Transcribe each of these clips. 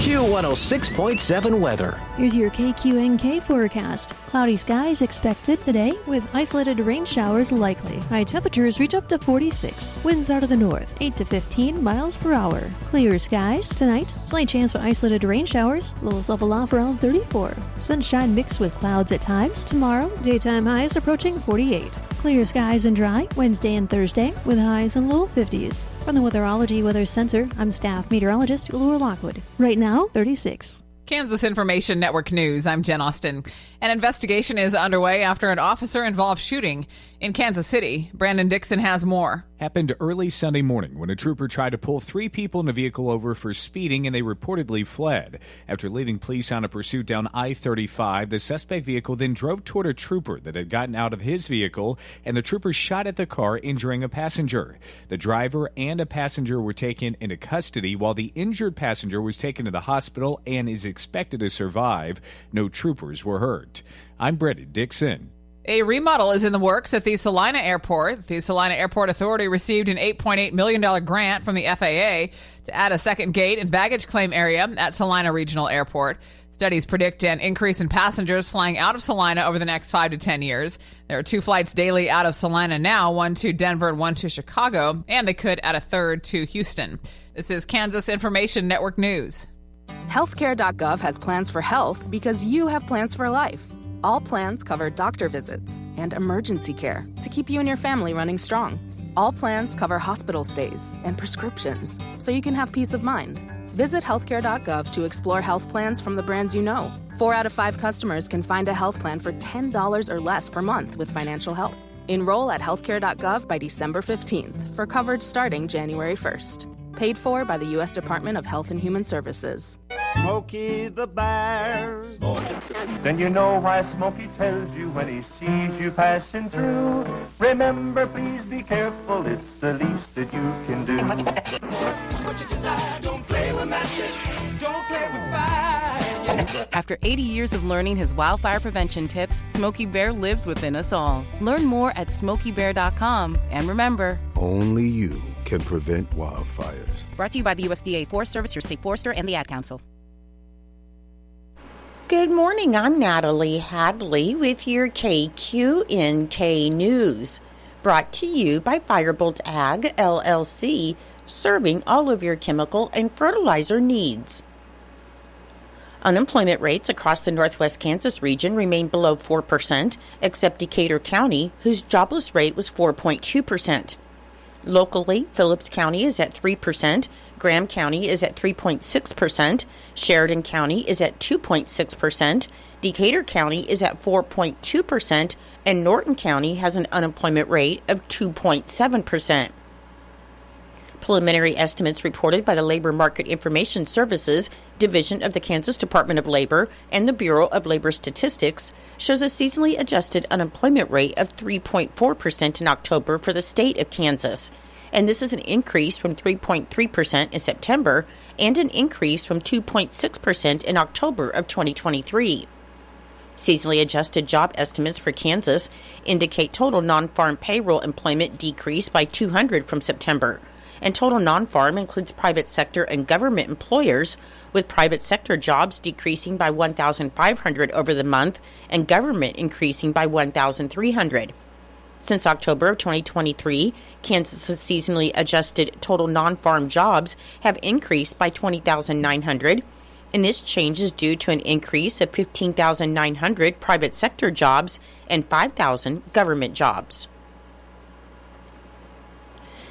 Q106.7 weather. Here's your KQNK forecast. Cloudy skies expected today with isolated rain showers likely. High temperatures reach up to 46. Winds out of the north, 8 to 15 miles per hour. Clear skies tonight. Slight chance for isolated rain showers. Lows level off around 34. Sunshine mixed with clouds at times. Tomorrow, daytime highs approaching 48. Clear skies and dry Wednesday and Thursday with highs in low 50s. From the Weatherology Weather Center, I'm staff meteorologist Laura Lockwood. Right now, 36. Kansas Information Network News, I'm Jen Austin. An investigation is underway after an officer-involved shooting in Kansas City. Brandon Dixon has more. Happened early Sunday morning when a trooper tried to pull 3 people in a vehicle over for speeding and they reportedly fled. After leading police on a pursuit down I-35, the suspect vehicle then drove toward a trooper that had gotten out of his vehicle, and the trooper shot at the car, injuring a passenger. The driver and a passenger were taken into custody, while the injured passenger was taken to the hospital and is expected to survive. No troopers were hurt. I'm Brandon Dixon. A remodel is in the works at the Salina Airport. The Salina Airport Authority received an $8.8 million grant from the FAA to add a second gate and baggage claim area at Salina Regional Airport. Studies predict an increase in passengers flying out of Salina over the next 5 to 10 years. There are 2 flights daily out of Salina now, one to Denver and one to Chicago, and they could add a third to Houston. This is Kansas Information Network News. Healthcare.gov has plans for health because you have plans for life. All plans cover doctor visits and emergency care to keep you and your family running strong. All plans cover hospital stays and prescriptions so you can have peace of mind. Visit healthcare.gov to explore health plans from the brands you know. 4 out of 5 customers can find a health plan for $10 or less per month with financial help. Enroll at healthcare.gov by December 15th for coverage starting January 1st. Paid for by the U.S. Department of Health and Human Services. Smokey the Bear. Then you know why Smokey tells you when he sees you passing through. Remember, please be careful, it's the least that you can do. What you desire, don't play with matches, don't play with fire. After 80 years of learning his wildfire prevention tips, Smokey Bear lives within us all. Learn more at SmokeyBear.com. And remember, only you can prevent wildfires. Brought to you by the USDA Forest Service, your state forester, and the Ad Council. Good morning. I'm Natalie Hadley with your KQNK News. Brought to you by Firebolt Ag, LLC, serving all of your chemical and fertilizer needs. Unemployment rates across the northwest Kansas region remain below 4%, except Decatur County, whose jobless rate was 4.2%. Locally, Phillips County is at 3%, Graham County is at 3.6%, Sheridan County is at 2.6%, Decatur County is at 4.2%, and Norton County has an unemployment rate of 2.7%. Preliminary estimates reported by the Labor Market Information Services Division of the Kansas Department of Labor and the Bureau of Labor Statistics shows a seasonally adjusted unemployment rate of 3.4% in October for the state of Kansas. And this is an increase from 3.3% in September and an increase from 2.6% in October of 2023. Seasonally adjusted job estimates for Kansas indicate total non-farm payroll employment decreased by 200 from September. And total non-farm includes private sector and government employers, with private sector jobs decreasing by 1,500 over the month and government increasing by 1,300. Since October of 2023, Kansas's seasonally adjusted total non-farm jobs have increased by 20,900, and this change is due to an increase of 15,900 private sector jobs and 5,000 government jobs.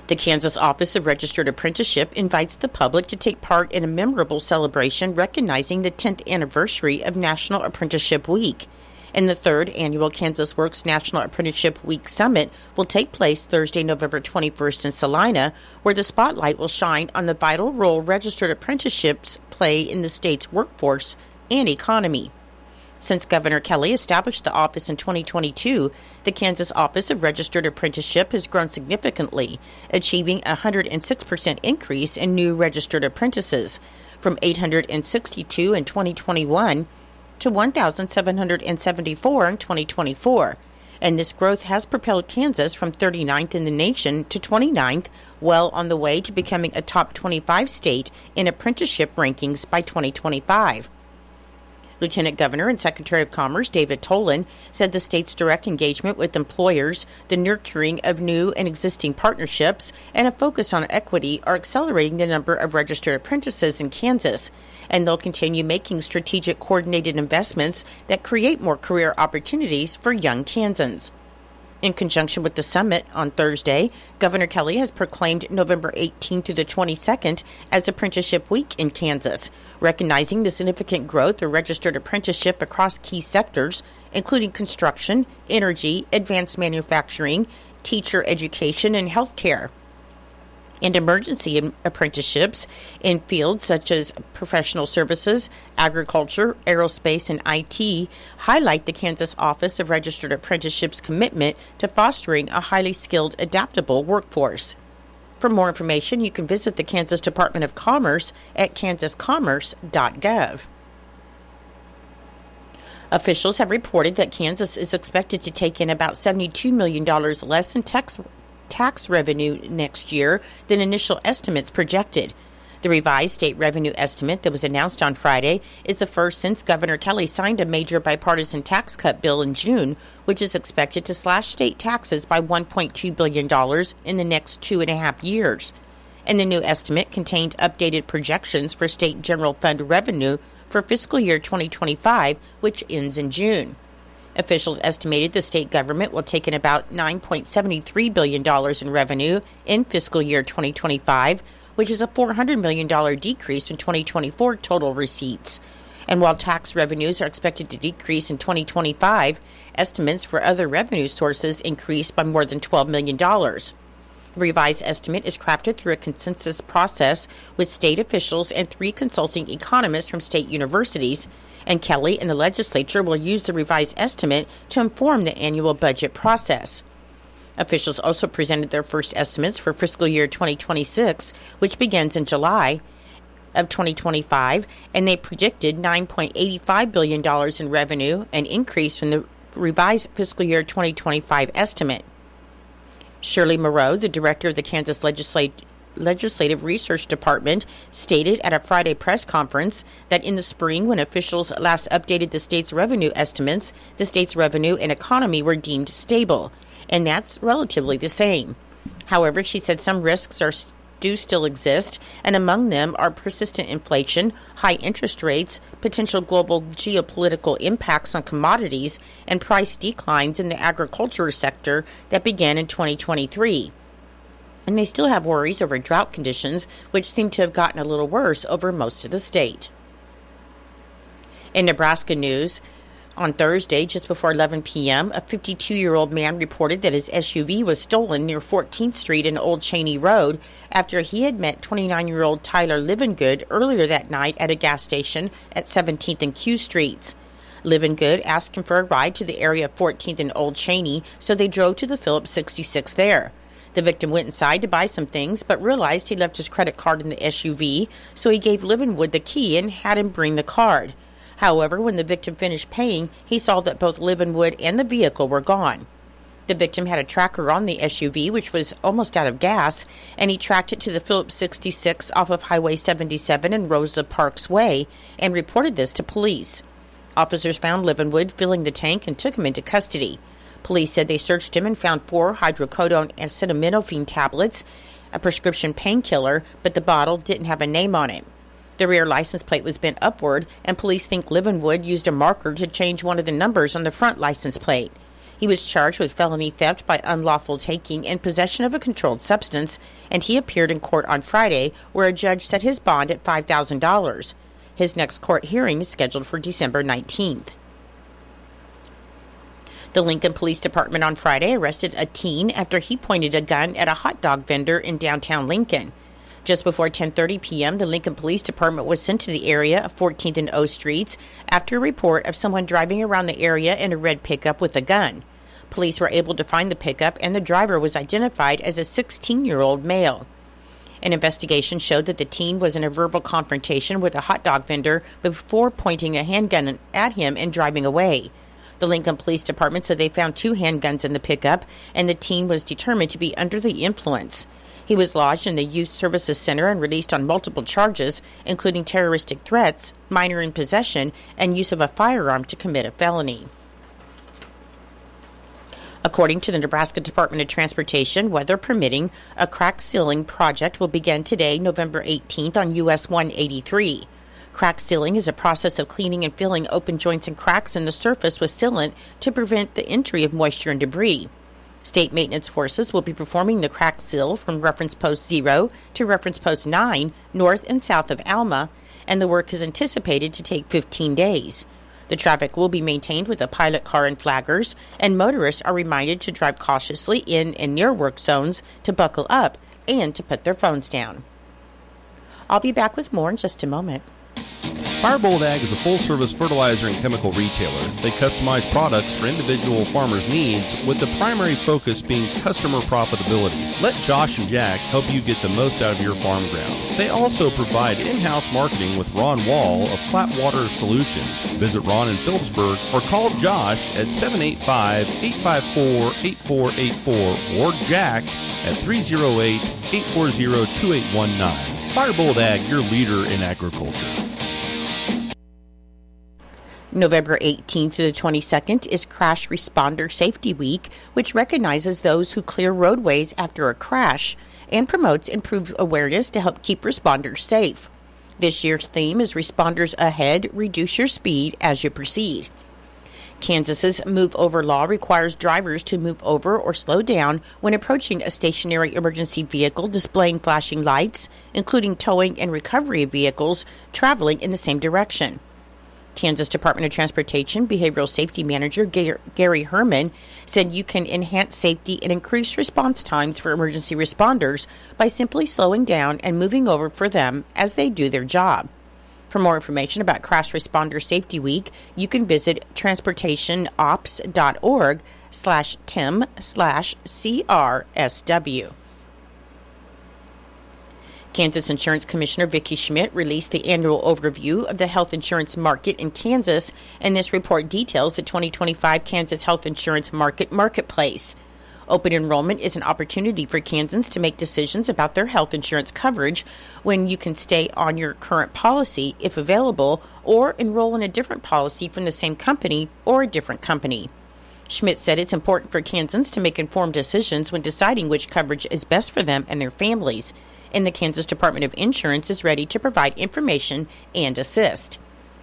The Kansas Office of Registered Apprenticeship invites the public to take part in a memorable celebration recognizing the 10th anniversary of National Apprenticeship Week. And the 3rd Annual Kansas Works National Apprenticeship Week Summit will take place Thursday, November 21st in Salina, where the spotlight will shine on the vital role registered apprenticeships play in the state's workforce and economy. Since Governor Kelly established the office in 2022, the Kansas Office of Registered Apprenticeship has grown significantly, achieving a 106% increase in new registered apprentices, from 862 in 2021 to 1,774 in 2024. and this growth has propelled Kansas from 39th in the nation to 29th, well on the way to becoming a top 25 state in apprenticeship rankings by 2025. Lieutenant Governor and Secretary of Commerce David Tolan said the state's direct engagement with employers, the nurturing of new and existing partnerships, and a focus on equity are accelerating the number of registered apprentices in Kansas, and they'll continue making strategic coordinated investments that create more career opportunities for young Kansans. In conjunction with the summit on Thursday, Governor Kelly has proclaimed November 18th through the 22nd as Apprenticeship Week in Kansas, recognizing the significant growth of registered apprenticeship across key sectors, including construction, energy, advanced manufacturing, teacher education, and healthcare. And emergency apprenticeships in fields such as professional services, agriculture, aerospace, and IT highlight the Kansas Office of Registered Apprenticeships' commitment to fostering a highly skilled, adaptable workforce. For more information, you can visit the Kansas Department of Commerce at kansascommerce.gov. Officials have reported that Kansas is expected to take in about $72 million less in tax revenue next year than initial estimates projected. The revised state revenue estimate that was announced on Friday is the first since Governor Kelly signed a major bipartisan tax cut bill in June, which is expected to slash state taxes by $1.2 billion in the next 2.5 years. And the new estimate contained updated projections for state general fund revenue for fiscal year 2025, which ends in June. Officials estimated the state government will take in about $9.73 billion in revenue in fiscal year 2025, which is a $400 million decrease in 2024 total receipts. And while tax revenues are expected to decrease in 2025, estimates for other revenue sources increased by more than $12 million. The revised estimate is crafted through a consensus process with state officials and 3 consulting economists from state universities, and Kelly and the legislature will use the revised estimate to inform the annual budget process. Officials also presented their first estimates for fiscal year 2026, which begins in July of 2025, and they predicted $9.85 billion in revenue, an increase from the revised fiscal year 2025 estimate. Shirley Moreau, the director of the Kansas Legislative Research Department, stated at a Friday press conference that in the spring, when officials last updated the state's revenue estimates, the state's revenue and economy were deemed stable, and that's relatively the same. However, she said some risks do still exist, and among them are persistent inflation, high interest rates, potential global geopolitical impacts on commodities, and price declines in the agriculture sector that began in 2023. And they still have worries over drought conditions, which seem to have gotten a little worse over most of the state. In Nebraska news, on Thursday, just before 11 p.m., a 52-year-old man reported that his SUV was stolen near 14th Street and Old Cheney Road after he had met 29-year-old Tyler Livengood earlier that night at a gas station at 17th and Q Streets. Livengood asked him for a ride to the area of 14th and Old Cheney, so they drove to the Phillips 66 there. The victim went inside to buy some things, but realized he left his credit card in the SUV, so he gave Livengood the key and had him bring the card. However, when the victim finished paying, he saw that both Livengood and the vehicle were gone. The victim had a tracker on the SUV, which was almost out of gas, and he tracked it to the Phillips 66 off of Highway 77 and Rosa Parks Way and reported this to police. Officers found Livengood filling the tank and took him into custody. Police said they searched him and found 4 hydrocodone acetaminophen tablets, a prescription painkiller, but the bottle didn't have a name on it. The rear license plate was bent upward, and police think Livengood used a marker to change one of the numbers on the front license plate. He was charged with felony theft by unlawful taking and possession of a controlled substance, and he appeared in court on Friday, where a judge set his bond at $5,000. His next court hearing is scheduled for December 19th. The Lincoln Police Department on Friday arrested a teen after he pointed a gun at a hot dog vendor in downtown Lincoln. Just before 10:30 p.m., the Lincoln Police Department was sent to the area of 14th and O Streets after a report of someone driving around the area in a red pickup with a gun. Police were able to find the pickup, and the driver was identified as a 16-year-old male. An investigation showed that the teen was in a verbal confrontation with a hot dog vendor before pointing a handgun at him and driving away. The Lincoln Police Department said they found 2 handguns in the pickup, and the teen was determined to be under the influence. He was lodged in the Youth Services Center and released on multiple charges, including terroristic threats, minor in possession, and use of a firearm to commit a felony. According to the Nebraska Department of Transportation, weather permitting, a crack sealing project will begin today, November 18th, on US 183. Crack sealing is a process of cleaning and filling open joints and cracks in the surface with sealant to prevent the entry of moisture and debris. State maintenance forces will be performing the crack seal from reference post 0 to reference post 9, north and south of Alma, and the work is anticipated to take 15 days. The traffic will be maintained with a pilot car and flaggers, and motorists are reminded to drive cautiously in and near work zones, to buckle up, and to put their phones down. I'll be back with more in just a moment. Firebolt Ag is a full-service fertilizer and chemical retailer. They customize products for individual farmers' needs, with the primary focus being customer profitability. Let Josh and Jack help you get the most out of your farm ground. They also provide in-house marketing with Ron Wall of Flatwater Solutions. Visit Ron in Phillipsburg or call Josh at 785-854-8484 or Jack at 308-840-2819. Firebolt Ag, your leader in agriculture. November 18th to the 22nd is Crash Responder Safety Week, which recognizes those who clear roadways after a crash and promotes improved awareness to help keep responders safe. This year's theme is Responders Ahead, Reduce Your Speed as You Proceed. Kansas's Move Over law requires drivers to move over or slow down when approaching a stationary emergency vehicle displaying flashing lights, including towing and recovery vehicles traveling in the same direction. Kansas Department of Transportation Behavioral Safety Manager Gary Herman said you can enhance safety and increase response times for emergency responders by simply slowing down and moving over for them as they do their job. For more information about Crash Responder Safety Week, you can visit transportationops.org/TIM/CRSW. Kansas Insurance Commissioner Vicki Schmidt released the annual overview of the health insurance market in Kansas, and this report details the 2025 Kansas Health Insurance Marketplace. Open enrollment is an opportunity for Kansans to make decisions about their health insurance coverage when you can stay on your current policy, if available, or enroll in a different policy from the same company or a different company. Schmidt said it's important for Kansans to make informed decisions when deciding which coverage is best for them and their families, and the Kansas Department of Insurance is ready to provide information and assist.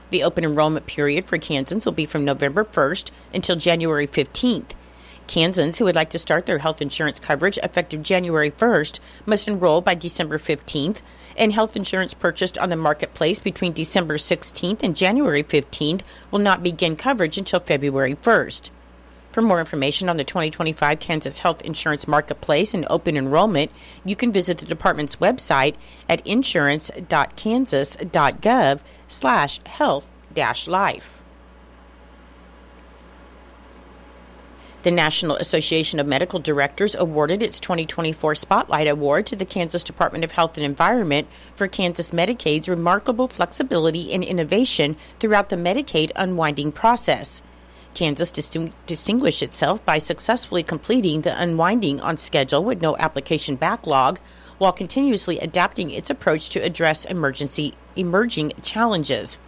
The open enrollment period for Kansans will be from November 1st until January 15th. Kansans who would like to start their health insurance coverage effective January 1st must enroll by December 15th, and health insurance purchased on the marketplace between December 16th and January 15th will not begin coverage until February 1st. For more information on the 2025 Kansas Health Insurance Marketplace and open enrollment, you can visit the department's website at insurance.kansas.gov/health-life. The National Association of Medical Directors awarded its 2024 Spotlight Award to the Kansas Department of Health and Environment for Kansas Medicaid's remarkable flexibility and innovation throughout the Medicaid unwinding process. Kansas distinguished itself by successfully completing the unwinding on schedule with no application backlog, while continuously adapting its approach to address emerging challenges.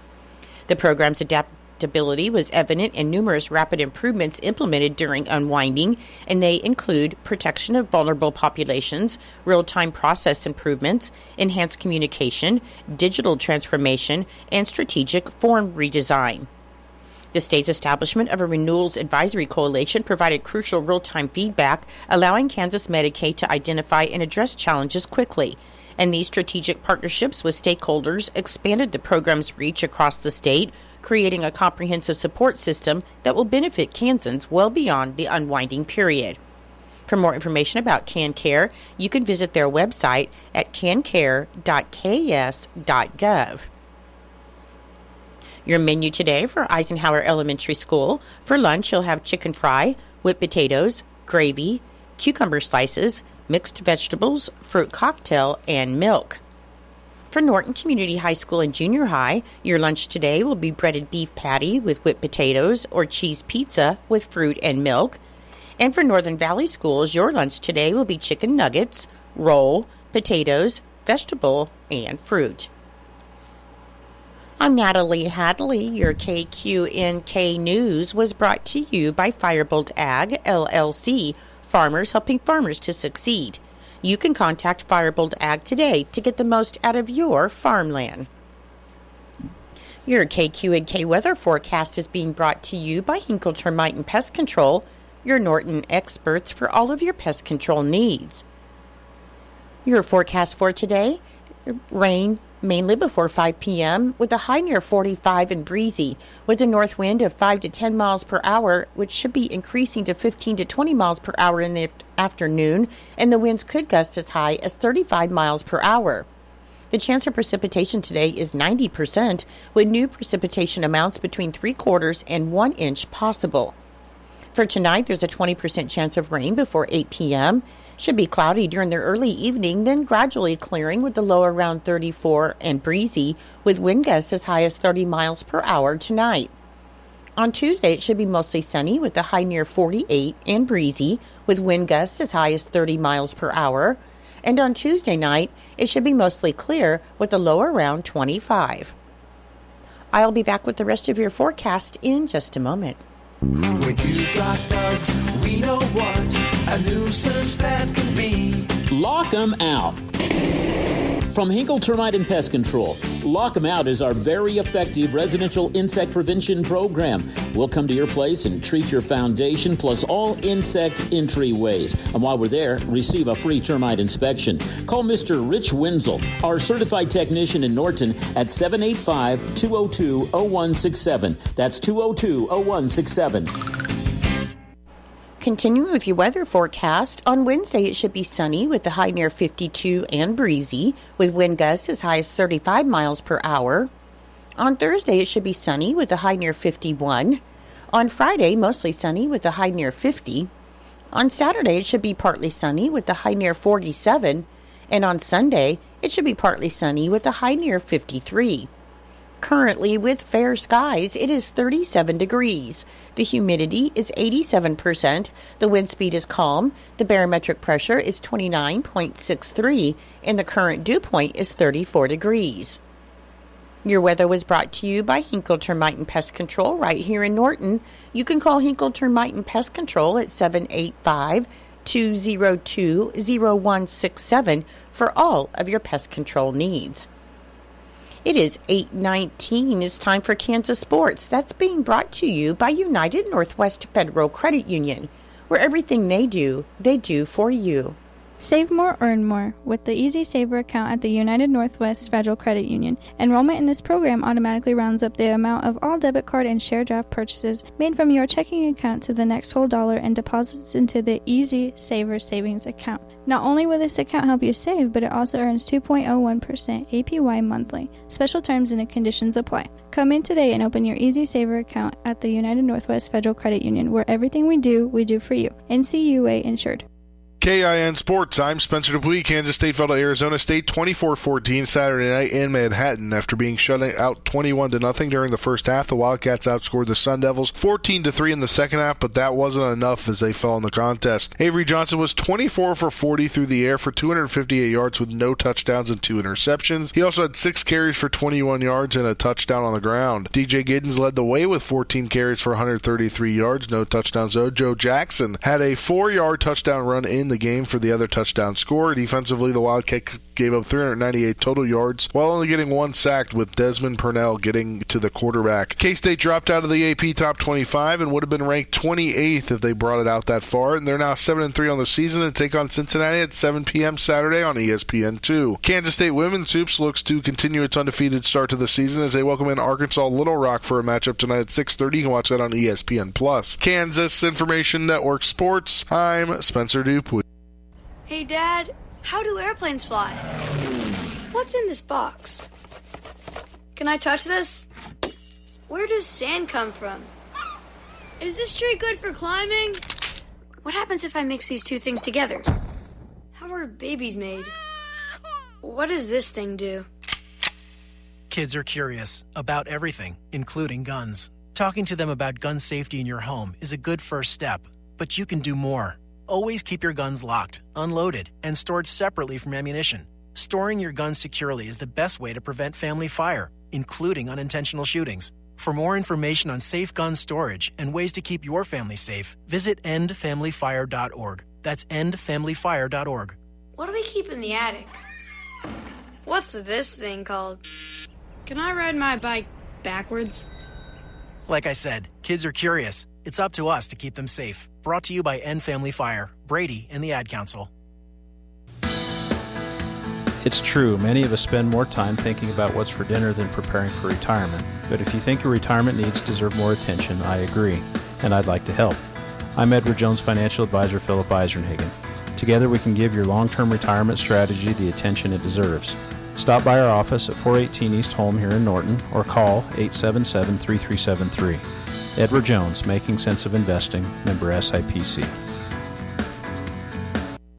The program's adaptability was evident in numerous rapid improvements implemented during unwinding, and they include protection of vulnerable populations, real-time process improvements, enhanced communication, digital transformation, and strategic form redesign. The state's establishment of a Renewals Advisory Coalition provided crucial real-time feedback, allowing Kansas Medicaid to identify and address challenges quickly. And these strategic partnerships with stakeholders expanded the program's reach across the state, creating a comprehensive support system that will benefit Kansans well beyond the unwinding period. For more information about KanCare, you can visit their website at kancare.ks.gov. Your menu today for Eisenhower Elementary School. For lunch, you'll have chicken fry, whipped potatoes, gravy, cucumber slices, mixed vegetables, fruit cocktail, and milk. For Norton Community High School and Junior High, your lunch today will be breaded beef patty with whipped potatoes or cheese pizza with fruit and milk. And for Northern Valley Schools, your lunch today will be chicken nuggets, roll, potatoes, vegetable, and fruit. I'm Natalie Hadley. Your KQNK News was brought to you by Firebolt Ag, LLC, farmers helping farmers to succeed. You can contact Firebolt Ag today to get the most out of your farmland. Your KQNK weather forecast is being brought to you by Hinkle Termite and Pest Control, your Norton experts for all of your pest control needs. Your forecast for today, rain mainly before 5 p.m. with a high near 45 and breezy with a north wind of 5 to 10 miles per hour, which should be increasing to 15 to 20 miles per hour in the afternoon, and the winds could gust as high as 35 miles per hour. The chance of precipitation today is 90%, with new precipitation amounts between 3/4 and 1 inch possible. For tonight, there's a 20% chance of rain before 8 p.m. Should be cloudy during the early evening, then gradually clearing with the low around 34 and breezy, with wind gusts as high as 30 miles per hour tonight. On Tuesday, it should be mostly sunny with a high near 48 and breezy, with wind gusts as high as 30 miles per hour. And on Tuesday night, it should be mostly clear with a low around 25. I'll be back with the rest of your forecast in just a moment. When you've got bugs, we know what a nuisance that can be. Lock 'em out. From Hinkle Termite and Pest Control, Lock 'em Out is our very effective residential insect prevention program. We'll come to your place and treat your foundation plus all insect entryways. And while we're there, receive a free termite inspection. Call Mr. Rich Wenzel, our certified technician in Norton, at 785-202-0167. That's 202-0167. Continuing with your weather forecast, on Wednesday it should be sunny with a high near 52 and breezy, with wind gusts as high as 35 miles per hour. On Thursday it should be sunny with a high near 51. On Friday, mostly sunny with a high near 50. On Saturday it should be partly sunny with a high near 47. And on Sunday it should be partly sunny with a high near 53. Currently, with fair skies, it is 37 degrees. The humidity is 87%. The wind speed is calm. The barometric pressure is 29.63. And the current dew point is 34 degrees. Your weather was brought to you by Hinkle Termite and Pest Control right here in Norton. You can call Hinkle Termite and Pest Control at 785-202-0167 for all of your pest control needs. It is 8:19. It's time for Kansas Sports. That's being brought to you by United Northwest Federal Credit Union, where everything they do for you. Save more, earn more with the Easy Saver account at the United Northwest Federal Credit Union. Enrollment in this program automatically rounds up the amount of all debit card and share draft purchases made from your checking account to the next whole dollar and deposits into the Easy Saver savings account. Not only will this account help you save, but it also earns 2.01% APY monthly. Special terms and conditions apply. Come in today and open your Easy Saver account at the United Northwest Federal Credit Union, where everything we do for you. NCUA insured. KIN Sports, I'm Spencer Dupuis. Kansas State fell to Arizona State 24-14 Saturday night in Manhattan. After being shut out 21-0 during the first half, the Wildcats outscored the Sun Devils 14-3 in the second half, but that wasn't enough as they fell in the contest. Avery Johnson was 24 for 40 through the air for 258 yards with no touchdowns and 2 interceptions. He also had 6 carries for 21 yards and a touchdown on the ground. DJ Giddens led the way with 14 carries for 133 yards, no touchdowns though. Joe Jackson had a 4-yard touchdown run in the game for the other touchdown score. Defensively, the Wildcats gave up 398 total yards while only getting 1 sack, with Desmond Purnell getting to the quarterback. K-State dropped out of the AP Top 25 and would have been ranked 28th if they brought it out that far, and they're now 7-3 on the season and take on Cincinnati at 7 p.m. Saturday on ESPN2. Kansas State Women's Hoops looks to continue its undefeated start to the season as they welcome in Arkansas Little Rock for a matchup tonight at 6:30. You can watch that on ESPN+. Kansas Information Network Sports, I'm Spencer Dupuis. Hey, Dad, how do airplanes fly? What's in this box? Can I touch this? Where does sand come from? Is this tree good for climbing? What happens if I mix these two things together? How are babies made? What does this thing do? Kids are curious about everything, including guns. Talking to them about gun safety in your home is a good first step, but you can do more. Always keep your guns locked, unloaded, and stored separately from ammunition. Storing your guns securely is the best way to prevent family fire, including unintentional shootings. For more information on safe gun storage and ways to keep your family safe, visit endfamilyfire.org. That's endfamilyfire.org. What do we keep in the attic? What's this thing called? Can I ride my bike backwards? Like I said, kids are curious. It's up to us to keep them safe. Brought to you by End Family Fire, Brady, and the Ad Council. It's true, many of us spend more time thinking about what's for dinner than preparing for retirement. But if you think your retirement needs deserve more attention, I agree, and I'd like to help. I'm Edward Jones Financial Advisor Philip Eisenhagen. Together we can give your long-term retirement strategy the attention it deserves. Stop by our office at 418 East Holm here in Norton or call 877-3373. Edward Jones, Making Sense of Investing, member SIPC.